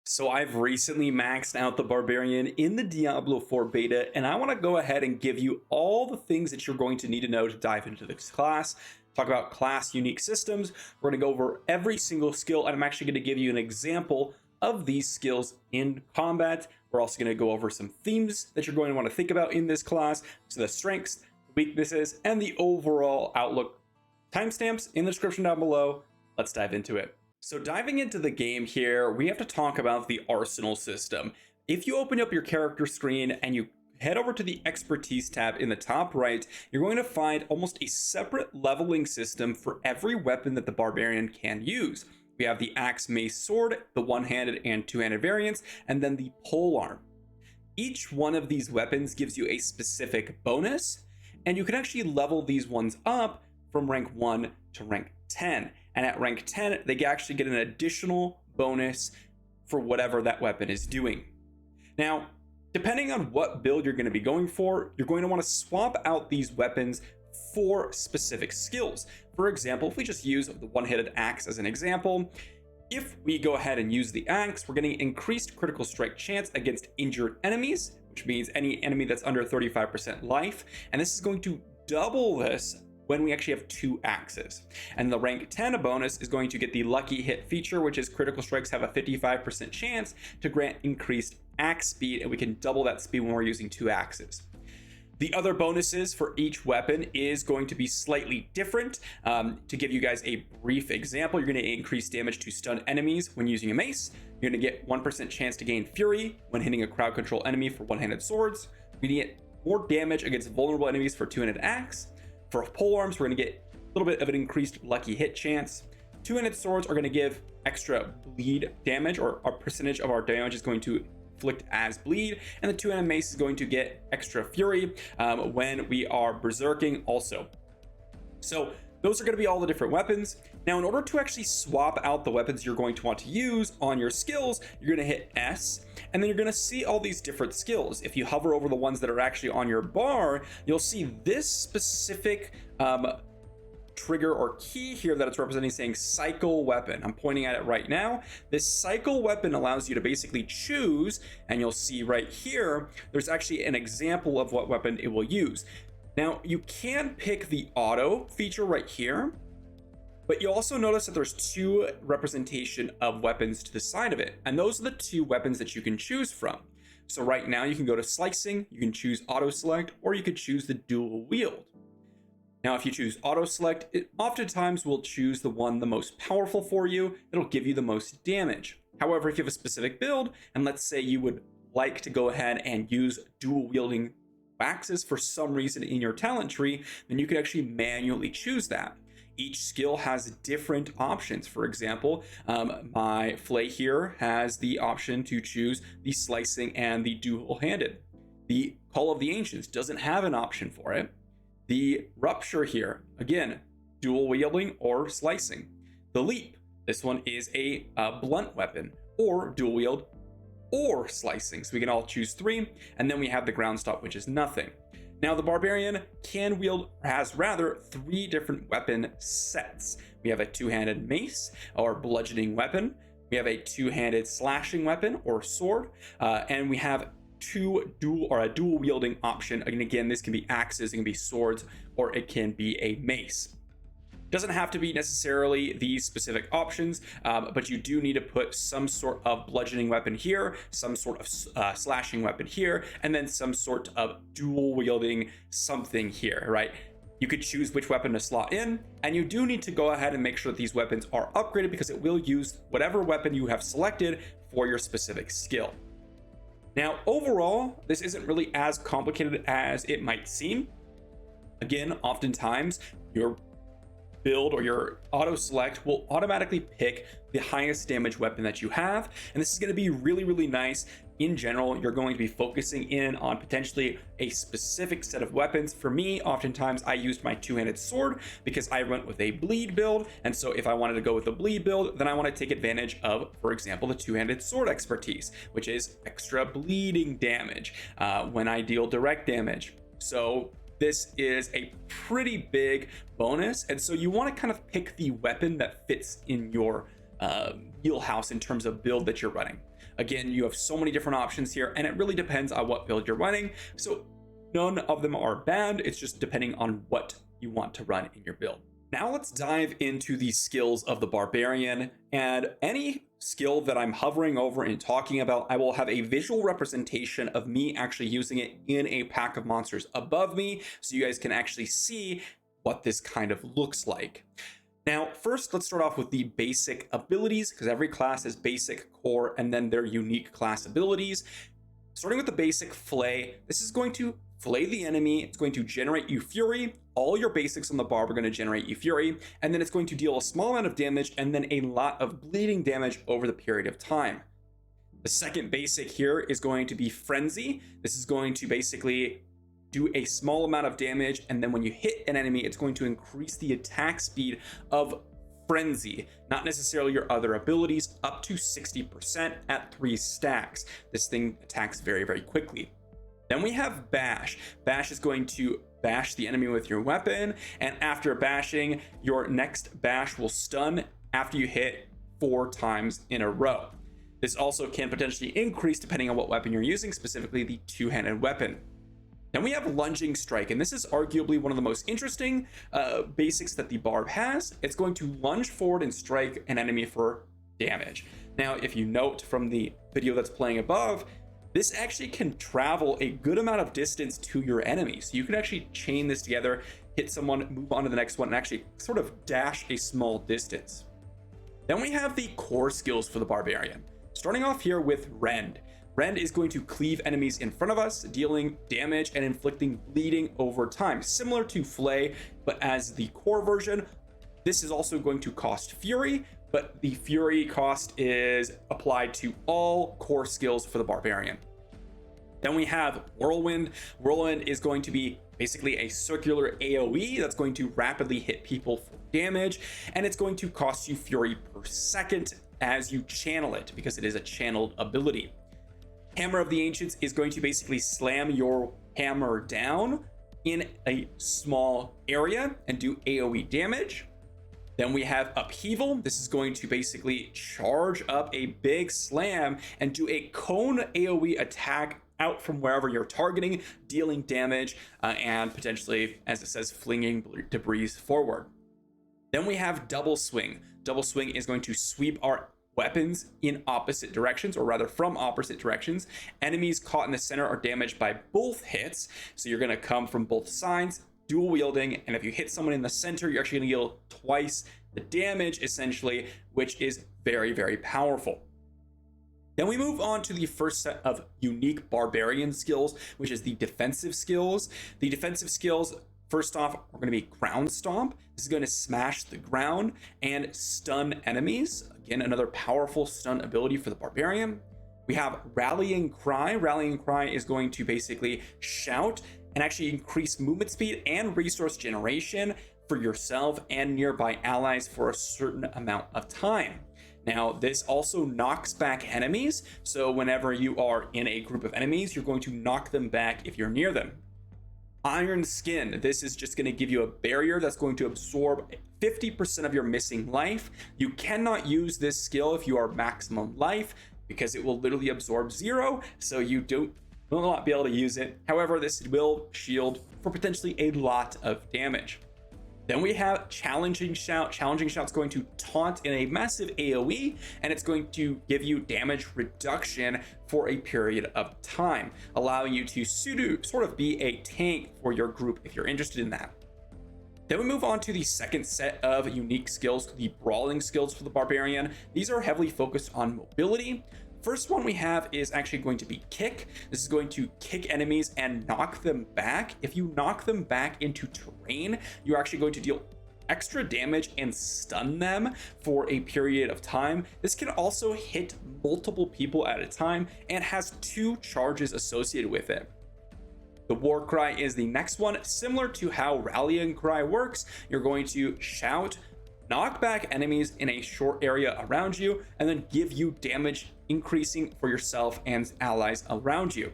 So I've recently maxed out the Barbarian in the Diablo 4 beta, and I want to go ahead and give you all the things that you're going to need to know to dive into this class, talk about class unique systems. We're going to go over every single skill, and I'm actually going to give you an example of these skills in combat. We're also going to go over some themes that you're going to want to think about in this class, so the strengths, weaknesses, and the overall outlook. Timestamps in the description down below. Let's dive into it. So diving into the game here, we have to talk about the arsenal system. If you open up your character screen and you head over to the expertise tab in the top right, you're going to find almost a separate leveling system for every weapon that the barbarian can use. We have the axe, mace, sword, the one-handed and two-handed variants, and then the polearm. Each one of these weapons gives you a specific bonus, and you can actually level these ones up from rank 1 to rank 10. And at rank 10, they actually get an additional bonus for whatever that weapon is doing. Now, depending on what build you're going to be going for, you're going to want to swap out these weapons for specific skills. For example, if we just use the one-handed axe as an example, if we go ahead and use the axe, we're getting increased critical strike chance against injured enemies, which means any enemy that's under 35% life. And this is going to double this when we actually have two axes. And the rank 10 bonus is going to get the lucky hit feature, which is critical strikes have a 55% chance to grant increased axe speed, and we can double that speed when we're using two axes. The other bonuses for each weapon is going to be slightly different. To give you guys a brief example, you're going to increase damage to stunned enemies when using a mace. You're going to get 1% chance to gain fury when hitting a crowd control enemy for one-handed swords. You're going to get more damage against vulnerable enemies for two-handed axe. For polearms, we're going to get a little bit of an increased lucky hit chance. Two-handed swords are going to give extra bleed damage, or a percentage of our damage is going to inflict as bleed, and the two-handed mace is going to get extra fury when we are berserking also. So those are going to be all the different weapons. Now, in order to actually swap out the weapons you're going to want to use on your skills, you're going to hit S, and then you're going to see all these different skills. If you hover over the ones that are actually on your bar, you'll see this specific trigger or key here that it's representing, saying cycle weapon. I'm pointing at it right now. This cycle weapon allows you to basically choose, and you'll see right here, there's actually an example of what weapon it will use. Now, you can pick the auto feature right here, but you also notice that there's two representation of weapons to the side of it, and those are the two weapons that you can choose from. So right now you can go to slicing, you can choose auto select, or you could choose the dual wield. Now, if you choose auto select, it oftentimes will choose the one the most powerful for you. It'll give you the most damage. However, if you have a specific build, and let's say you would like to go ahead and use dual wielding axes for some reason in your talent tree, then you can actually manually choose that. Each skill has different options. For example, my Flay here has the option to choose the slicing and the dual-handed. The Call of the Ancients doesn't have an option for it. The Rupture here, again, dual wielding or slicing. The Leap, this one is a blunt weapon, or dual wield or slicing. So we can all choose three, and then we have the ground stop, which is nothing. Now, the Barbarian can wield, has rather, three different weapon sets. We have a two-handed mace or bludgeoning weapon. We have a two-handed slashing weapon or sword, and we have a dual wielding option. And again, this can be axes, it can be swords, or it can be a mace. Doesn't have to be necessarily these specific options, but you do need to put some sort of bludgeoning weapon here, some sort of slashing weapon here, and then some sort of dual wielding something here, right? You could choose which weapon to slot in, and you do need to go ahead and make sure that these weapons are upgraded, because it will use whatever weapon you have selected for your specific skill. Now, overall, this isn't really as complicated as it might seem. Again, oftentimes your build or your auto select will automatically pick the highest damage weapon that you have, and this is going to be really, really nice. In general, you're going to be focusing in on potentially a specific set of weapons. For me, oftentimes I used my two-handed sword because I went with a bleed build, and so if I wanted to go with a bleed build, then I want to take advantage of, for example, the two-handed sword expertise, which is extra bleeding damage when I deal direct damage. So this is a pretty big bonus, and so you want to kind of pick the weapon that fits in your wheelhouse in terms of build that you're running. Again, you have so many different options here, and it really depends on what build you're running. So none of them are bad. It's just depending on what you want to run in your build. Now let's dive into the skills of the Barbarian, and any skill that I'm hovering over and talking about, I will have a visual representation of me actually using it in a pack of monsters above me, so you guys can actually see what this kind of looks like. Now, first, let's start off with the basic abilities, because every class has basic, core, and then their unique class abilities. Starting with the basic Flay, this is going to flay the enemy, it's going to generate you fury, all your basics on the barb are going to generate you fury, and then it's going to deal a small amount of damage and then a lot of bleeding damage over the period of time. The second basic here is going to be Frenzy. This is going to basically do a small amount of damage, and then when you hit an enemy, it's going to increase the attack speed of Frenzy, not necessarily your other abilities, up to 60% at 3 stacks. This thing attacks very, very quickly. Then we have Bash. Bash is going to bash the enemy with your weapon, and after bashing, your next bash will stun after you hit 4 times in a row. This also can potentially increase depending on what weapon you're using, specifically the two-handed weapon. Then we have Lunging Strike, and this is arguably one of the most interesting basics that the barb has. It's going to lunge forward and strike an enemy for damage. Now, if you note from the video that's playing above, this actually can travel a good amount of distance to your enemy. So you can actually chain this together, hit someone, move on to the next one, and actually sort of dash a small distance. Then we have the core skills for the Barbarian. Starting off here with Rend. Rend is going to cleave enemies in front of us, dealing damage and inflicting bleeding over time, similar to Flay, but as the core version. This is also going to cost Fury, but the Fury cost is applied to all core skills for the Barbarian. Then we have Whirlwind. Whirlwind is going to be basically a circular AoE that's going to rapidly hit people for damage, and it's going to cost you Fury per second as you channel it, because it is a channeled ability. Hammer of the Ancients is going to basically slam your hammer down in a small area and do AoE damage. Then we have Upheaval. This is going to basically charge up a big slam and do a cone AoE attack out from wherever you're targeting, dealing damage and potentially, as it says, flinging debris forward. Then we have Double Swing. Double Swing is going to sweep our weapons in opposite directions, or rather from opposite directions. Enemies caught in the center are damaged by both hits, so you're going to come from both sides, dual wielding, and if you hit someone in the center, you're actually going to deal twice the damage essentially, which is very, very powerful. Then we move on to the first set of unique Barbarian skills, which is the defensive skills. The defensive skills, first off, are going to be Ground Stomp. This is going to smash the ground and stun enemies. Again, another powerful stun ability for the Barbarian. We have Rallying Cry. Rallying Cry is going to basically shout and actually increase movement speed and resource generation for yourself and nearby allies for a certain amount of time. Now, this also knocks back enemies, so whenever you are in a group of enemies, you're going to knock them back if you're near them. Iron Skin. This is just going to give you a barrier that's going to absorb 50% of your missing life. You cannot use this skill if you are maximum life, because it will literally absorb 0, so you will not be able to use it. However, this will shield for potentially a lot of damage. Then we have Challenging Shout. Challenging Shout is going to taunt in a massive AoE, and it's going to give you damage reduction for a period of time, allowing you to sort of be a tank for your group if you're interested in that. Then we move on to the second set of unique skills, the Brawling skills for the Barbarian. These are heavily focused on mobility. First one we have is actually going to be Kick. This is going to kick enemies and knock them back. If you knock them back into terrain, you're actually going to deal extra damage and stun them for a period of time. This can also hit multiple people at a time and has 2 charges associated with it. The War Cry is the next one. Similar to how Rallying Cry works, you're going to shout, knock back enemies in a short area around you, and then give you damage increasing for yourself and allies around you.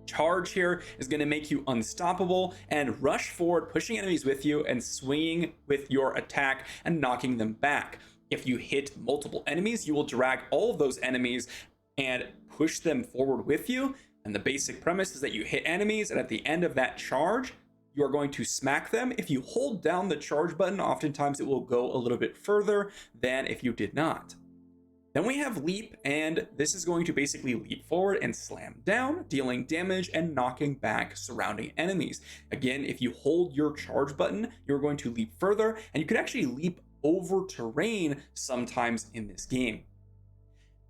Charge here is going to make you unstoppable and rush forward, pushing enemies with you and swinging with your attack and knocking them back. If you hit multiple enemies, you will drag all of those enemies and push them forward with you. And the basic premise is that you hit enemies, and at the end of that charge, you are going to smack them. If you hold down the charge button, oftentimes it will go a little bit further than if you did not. Then we have leap, and this is going to basically leap forward and slam down, dealing damage and knocking back surrounding enemies. Again, if you hold your charge button, you're going to leap further, and you can actually leap over terrain sometimes in this game.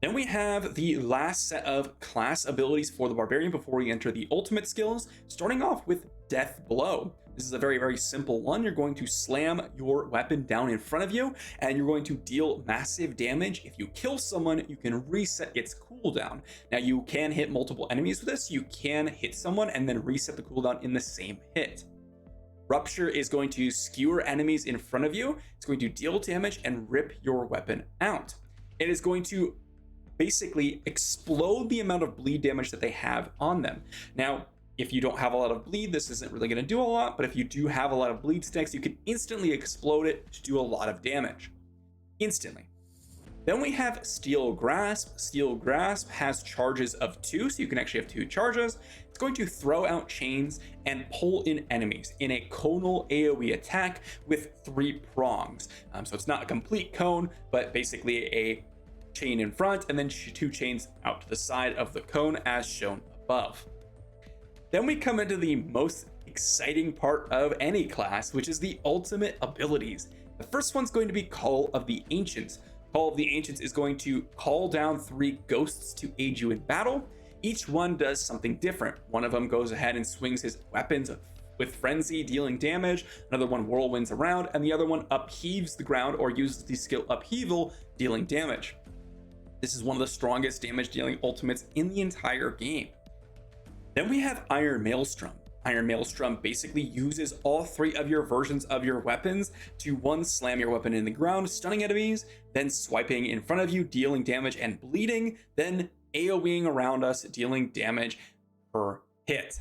Then we have the last set of class abilities for the Barbarian before we enter the ultimate skills, starting off with Death Blow. This is a very, very simple one. You're going to slam your weapon down in front of you, and you're going to deal massive damage. If you kill someone, you can reset its cooldown. Now, you can hit multiple enemies with this. You can hit someone and then reset the cooldown in the same hit. Rupture is going to skewer enemies in front of you. It's going to deal damage and rip your weapon out. It is going to basically explode the amount of bleed damage that they have on them. Now, if you don't have a lot of bleed, this isn't really going to do a lot, but if you do have a lot of bleed sticks, you can instantly explode it to do a lot of damage. Instantly. Then we have Steel Grasp. Steel Grasp has charges of 2, so you can actually have 2 charges. It's going to throw out chains and pull in enemies in a conal AoE attack with 3 prongs. So it's not a complete cone, but basically a chain in front and then 2 chains out to the side of the cone as shown above. Then we come into the most exciting part of any class, which is the ultimate abilities. The first one's going to be Call of the Ancients. Call of the Ancients is going to call down 3 ghosts to aid you in battle. Each one does something different. One of them goes ahead and swings his weapons with frenzy, dealing damage. Another one whirlwinds around, and the other one upheaves the ground or uses the skill Upheaval, dealing damage. This is one of the strongest damage dealing ultimates in the entire game. Then we have Iron Maelstrom. Iron Maelstrom basically uses all 3 of your versions of your weapons to 1, slam your weapon in the ground, stunning enemies, then swiping in front of you, dealing damage and bleeding, then AoEing around us, dealing damage per hit.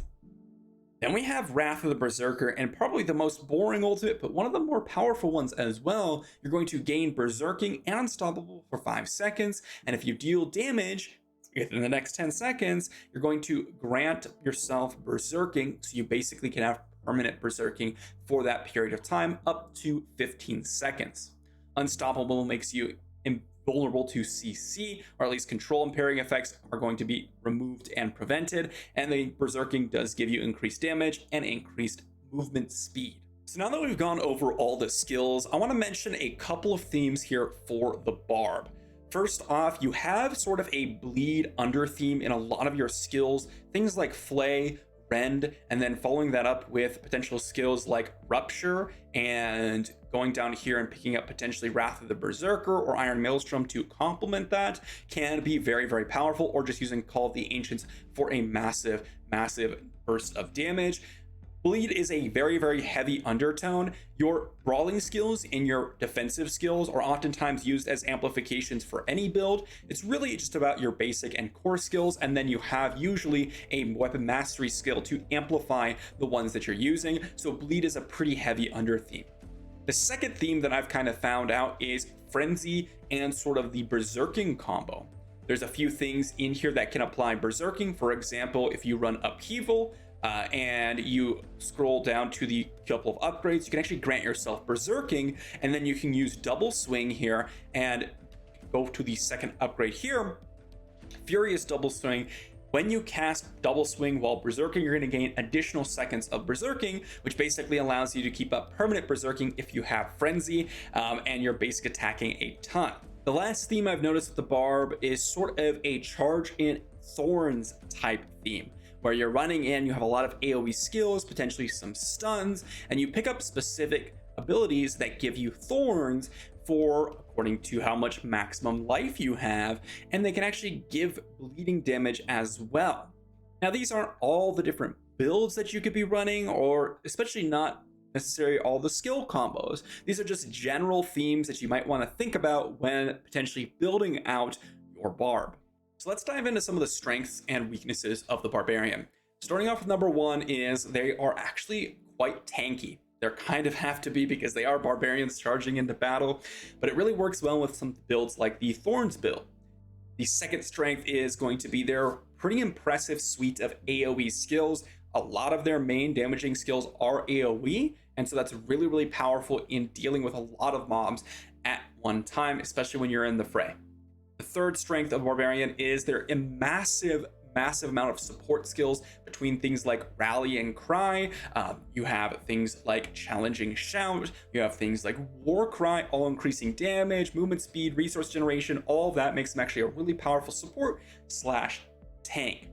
Then we have Wrath of the Berserker, and probably the most boring ultimate, but one of the more powerful ones as well. You're going to gain Berserking and Unstoppable for 5 seconds, and if you deal damage within the next 10 seconds, you're going to grant yourself Berserking, so you basically can have permanent Berserking for that period of time, up to 15 seconds. Unstoppable makes you invulnerable to CC, or at least control impairing effects are going to be removed and prevented, and the Berserking does give you increased damage and increased movement speed. So now that we've gone over all the skills, I want to mention a couple of themes here for the Barb. First off, you have sort of a bleed under theme in a lot of your skills, things like Flay, Rend, and then following that up with potential skills like Rupture, and going down here and picking up potentially Wrath of the Berserker or Iron Maelstrom to complement that can be very, very powerful, or just using Call of the Ancients for a massive, massive burst of damage. Bleed is a very, very heavy undertone. Your brawling skills and your defensive skills are oftentimes used as amplifications for any build. It's really just about your basic and core skills, and then you have usually a weapon mastery skill to amplify the ones that you're using. So bleed is a pretty heavy under theme. The second theme that I've kind of found out is frenzy and sort of the berserking combo. There's a few things in here that can apply berserking. For example, if you run upheaval, and you scroll down to the couple of upgrades, you can actually grant yourself berserking, and then you can use double swing here and go to the second upgrade here, furious double swing. When you cast double swing while berserking, you're going to gain additional seconds of berserking, which basically allows you to keep up permanent berserking if you have frenzy and you're basic attacking a ton. The last theme I've noticed with the Barb is sort of a charge in thorns type theme, where you're running in, you have a lot of AoE skills, potentially some stuns, and you pick up specific abilities that give you thorns for according to how much maximum life you have, and they can actually give bleeding damage as well. Now, these aren't all the different builds that you could be running, or especially not necessarily all the skill combos. These are just general themes that you might want to think about when potentially building out your Barb. So let's dive into some of the strengths and weaknesses of the Barbarian. Starting off with number 1 is they are actually quite tanky. They kind of have to be because they are barbarians charging into battle, but it really works well with some builds like the Thorns build. The second strength is going to be their pretty impressive suite of AoE skills. A lot of their main damaging skills are AoE, and so that's really, really powerful in dealing with a lot of mobs at one time, especially when you're in the fray. The third strength of Barbarian is their massive amount of support skills between things like rally and cry. You have things like challenging shout, you have things like war cry, all increasing damage, movement speed, resource generation. All of that makes them actually a really powerful support slash tank.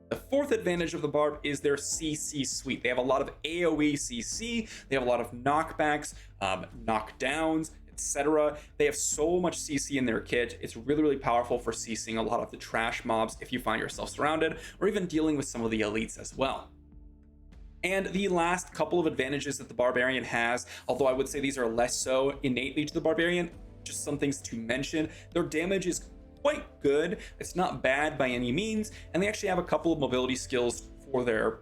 The fourth advantage of the Barb is their CC suite. They have a lot of AoE CC, they have a lot of knockbacks, knockdowns, etc. They have so much CC in their kit. It's really, really powerful for CCing a lot of the trash mobs if you find yourself surrounded, or even dealing with some of the elites as well. And the last couple of advantages that the Barbarian has, although I would say these are less so innately to the Barbarian, just some things to mention. Their damage is quite good. It's not bad by any means, and they actually have a couple of mobility skills for their,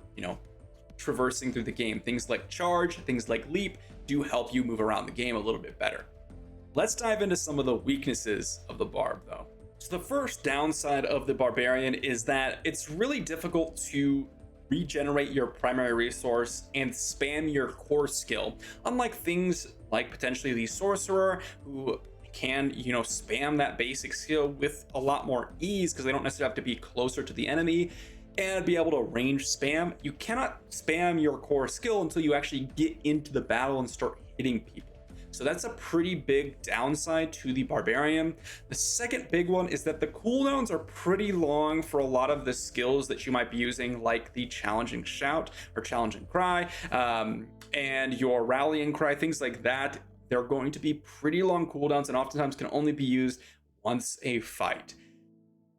traversing through the game. Things like charge, things like leap do help you move around the game a little bit better. Let's dive into some of the weaknesses of the Barb though. So the first downside of the Barbarian is that it's really difficult to regenerate your primary resource and spam your core skill. Unlike things like potentially the Sorcerer, who can, spam that basic skill with a lot more ease because they don't necessarily have to be closer to the enemy and be able to range spam. You cannot spam your core skill until you actually get into the battle and start hitting people. So that's a pretty big downside to the Barbarian. The second big one is that the cooldowns are pretty long for a lot of the skills that you might be using, like the challenging shout or challenging cry, and your rallying cry, things like that. They're going to be pretty long cooldowns and oftentimes can only be used once a fight.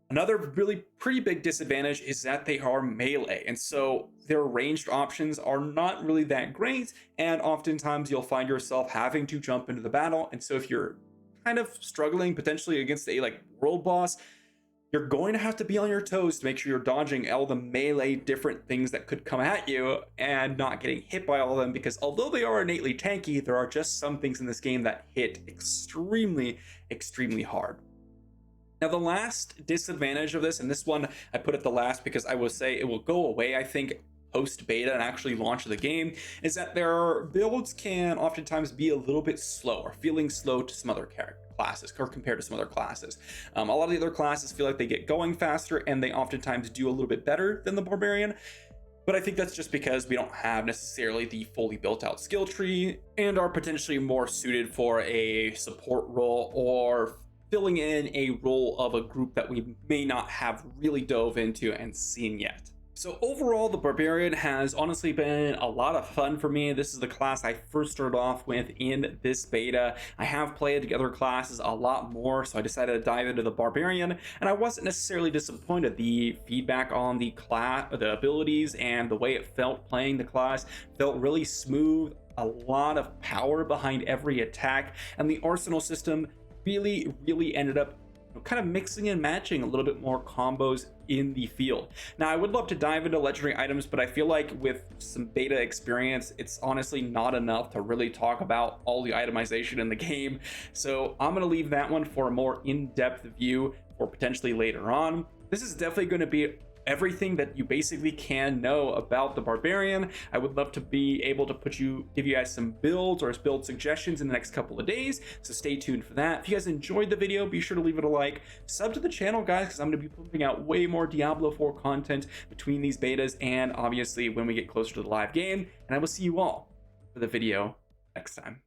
Another really pretty big disadvantage is that they are melee, and so their ranged options are not really that great, and oftentimes you'll find yourself having to jump into the battle. And so if you're kind of struggling potentially against a world boss, you're going to have to be on your toes to make sure you're dodging all the melee different things that could come at you and not getting hit by all of them, because although they are innately tanky, there are just some things in this game that hit extremely hard. Now, the last disadvantage of this, and this one I put at the last because I will say it will go away, I think, post beta and actually launch of the game, is that their builds can oftentimes be a little bit slow, or feeling slow to some other classes, or compared to some other classes. A lot of the other classes feel like they get going faster, and they oftentimes do a little bit better than the Barbarian. But I think that's just because we don't have necessarily the fully built out skill tree and are potentially more suited for a support role or filling in a role of a group that we may not have really dove into and seen yet. So overall, the Barbarian has honestly been a lot of fun for me. This is the class I first started off with in this beta. I have played the other classes a lot more, so I decided to dive into the Barbarian, and I wasn't necessarily disappointed. The feedback on the class, the abilities, and the way it felt playing the class felt really smooth, a lot of power behind every attack, and the arsenal system really ended up kind of mixing and matching a little bit more combos in the field. Now, I would love to dive into legendary items, but I feel like with some beta experience, it's honestly not enough to really talk about all the itemization in the game. So I'm going to leave that one for a more in-depth view for potentially later on. This is definitely going to be everything that you basically can know about the Barbarian. I would love to be able to give you guys some builds or build suggestions in the next couple of days, so stay tuned for that. If you guys enjoyed the video, be sure to leave it a like, sub to the channel, guys, because I'm going to be pumping out way more Diablo 4 content between these betas and obviously when we get closer to the live game, and I will see you all for the video next time.